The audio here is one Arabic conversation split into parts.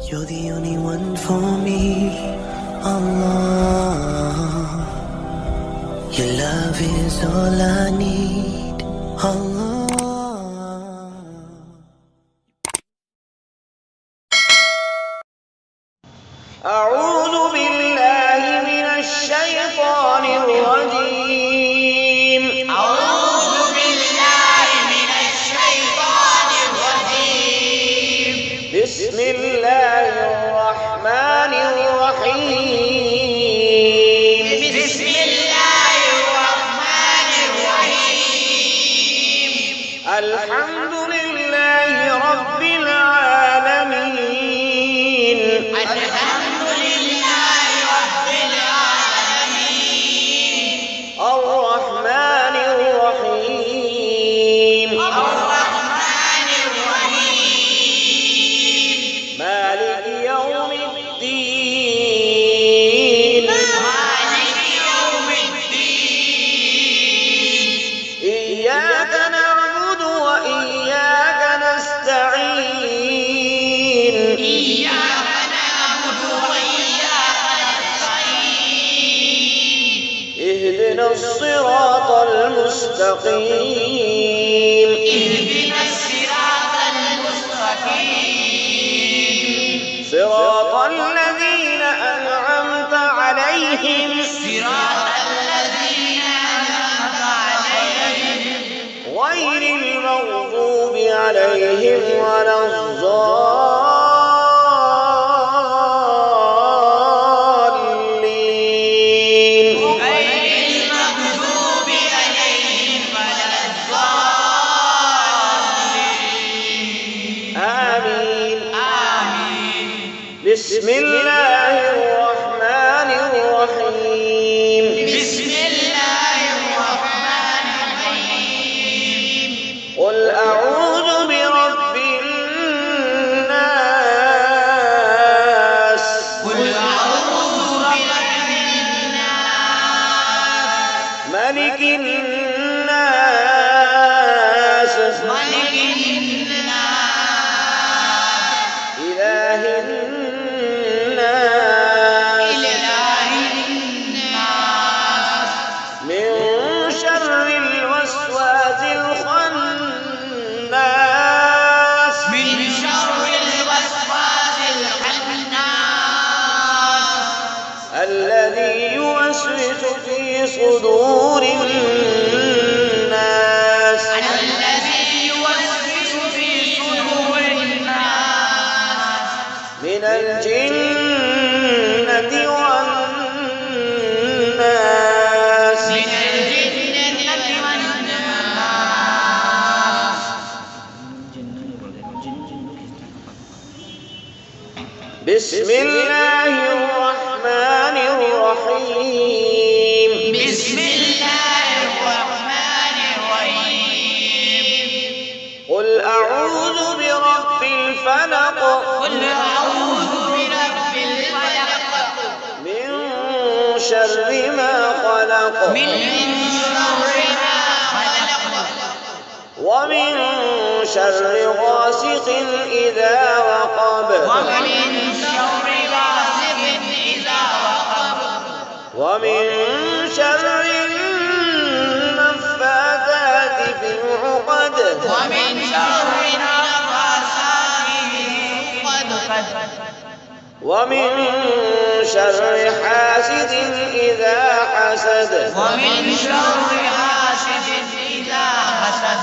You're the only one for me, Allah. Your love is all I need, Allah. أعوذ بالله من الشيطان الرجيم. أعوذ بالله من الشيطان الرجيم. بسم الله الرحمن الرحيم. بسم الله الرحمن الرحيم. الحمد لله رب العالمين. الحمد لله رب العالمين. الرحمن الرحيم. الرحمن الرحيم. مالك يوم الدين. مالك يوم الدين. إياك نعبد وإياك نستعين. إياك نعبد وإياك نستعين. اهدنا الصراط المستقيم. اهدنا الصراط المستقيم. صراط الذين أنعمت عليهم صراط الذين أنعمت عليهم غير المغضوب عليهم ولا الضالين. غير المغضوب عليهم ولا الضالين. آمين. آمين. بسم الله الرحمن الرحيم. بسم الله الرحمن الرحيم. قل أعوذ برب الناس. قل أعوذ برب الناس. ملك الناس. ملك الناس. إله الناس. إله الناس. من شر الوسواس الخناس. من شر الوسواس الخناس. الذي يوسوس في صدور الناس الذي يوسوس في صدور الناس. من الجنة والناس. من الجنة والناس. بسم الله الرحمن الرحيم. بسم الله الرحمن الرحيم. قل أعوذ برب الفلق. قل أعوذ برب الفلق. من شر ما خلق. من شر ما خلق. ومن شر غاسق إذا وقب. ومن شر غاسق إذا وقب. ومن شر النفاثات في العقد. ومن شر نفاثات في العقد. ومن شر حاسد إذا حسد. ومن شر حاسد إذا حسد.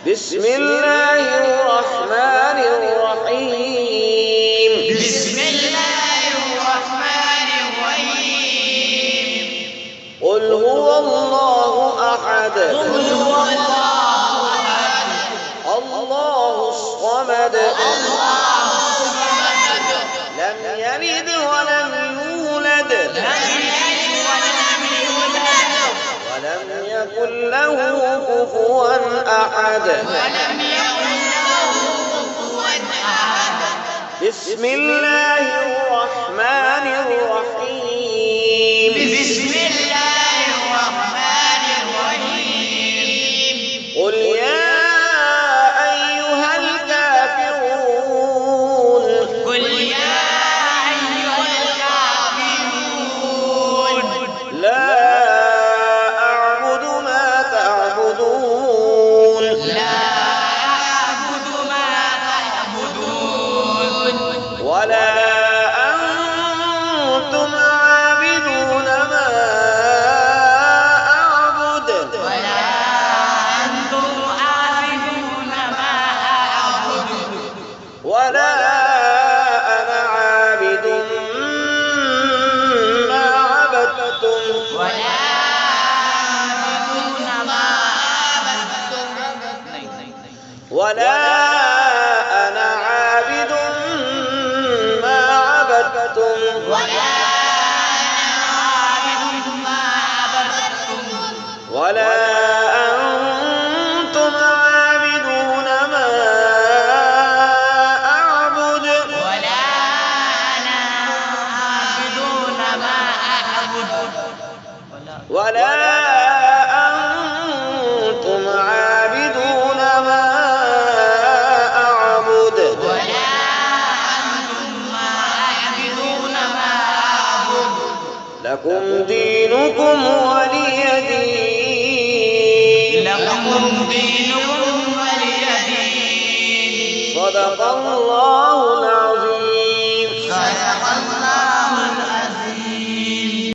بسم الله الرحمن الرحيم. بسم الله الرحمن الرحيم. قل هو الله أحد. قل هو الله أحد. الله الصمد. الله الصمد. لم يلد ولم يولد. لم يلد ولم يولد. ولم يكن له كفوا أحد. ولم يكن له كفوا أحد. بسم الله الرحمن الرحيم. بسم الله الرحمن الرحيم. قل يا أيها الكافرون. قل عبدتم ولا أنتم عابدون ما أعبد ولا أنتم عابدون ما أعبد لكم دينكم ولي دين صدق الله